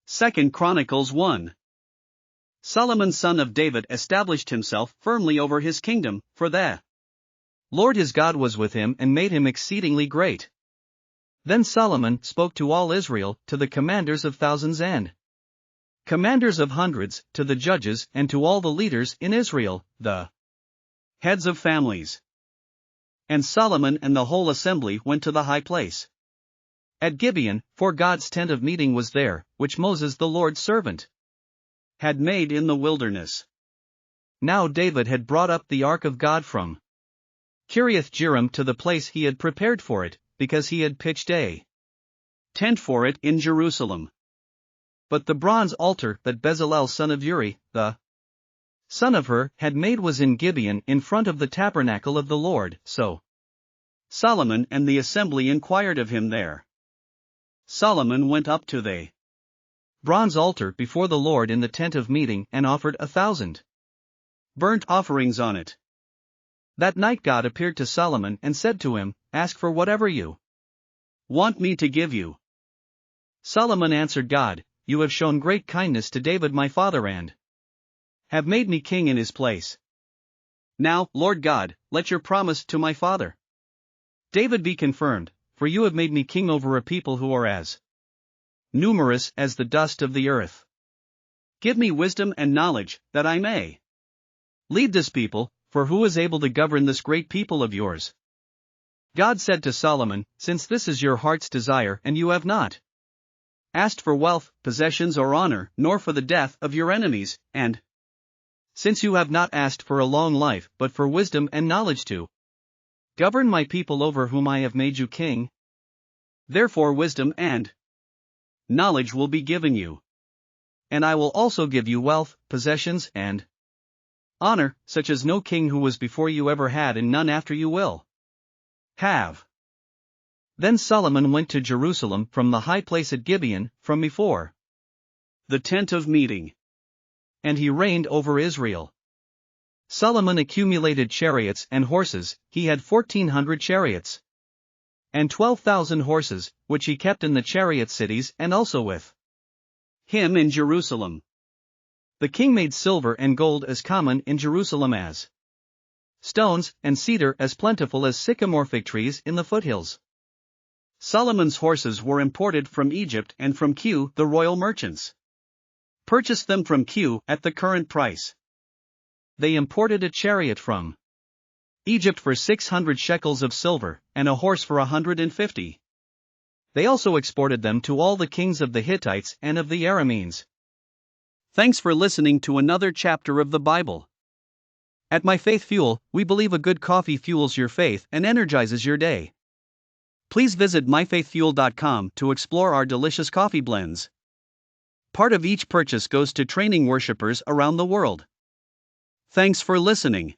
2 Chronicles 1. Solomon son of David established himself firmly over his kingdom, for the Lord his God was with him and made him exceedingly great. Then Solomon spoke to all Israel, to the commanders of thousands and commanders of hundreds, to the judges and to all the leaders in Israel, the heads of families. And Solomon and the whole assembly went to the high place at Gibeon, for God's tent of meeting was there, which Moses the Lord's servant had made in the wilderness. Now David had brought up the ark of God from Kiriath-Jearim to the place he had prepared for it, because he had pitched a tent for it in Jerusalem. But the bronze altar that Bezalel son of Uri, the son of Hur, had made was in Gibeon in front of the tabernacle of the Lord, so Solomon and the assembly inquired of him there. Solomon went up to the bronze altar before the Lord in the tent of meeting and offered 1,000 burnt offerings on it. That night God appeared to Solomon and said to him, "Ask for whatever you want me to give you." Solomon answered God, "You have shown great kindness to David my father and have made me king in his place. Now, Lord God, let your promise to my father David be confirmed, for you have made me king over a people who are as numerous as the dust of the earth. Give me wisdom and knowledge, that I may lead this people, for who is able to govern this great people of yours?" God said to Solomon, "Since this is your heart's desire and you have not asked for wealth, possessions or honor, nor for the death of your enemies, and since you have not asked for a long life but for wisdom and knowledge to govern my people over whom I have made you king, therefore wisdom and knowledge will be given you. And I will also give you wealth, possessions and honor, such as no king who was before you ever had and none after you will have." Then Solomon went to Jerusalem from the high place at Gibeon, from before the tent of meeting. And he reigned over Israel. Solomon accumulated chariots and horses, he had 1,400 chariots and 12,000 horses, which he kept in the chariot cities and also with him in Jerusalem. The king made silver and gold as common in Jerusalem as stones, and cedar as plentiful as sycamore fig trees in the foothills. Solomon's horses were imported from Egypt, and from Cu the royal merchants purchased them from Cu at the current price. They imported a chariot from Egypt for 600 shekels of silver, and a horse for 150. They also exported them to all the kings of the Hittites and of the Arameans. Thanks for listening to another chapter of the Bible. At My Faith Fuel, we believe a good coffee fuels your faith and energizes your day. Please visit myfaithfuel.com to explore our delicious coffee blends. Part of each purchase goes to training worshipers around the world. Thanks for listening.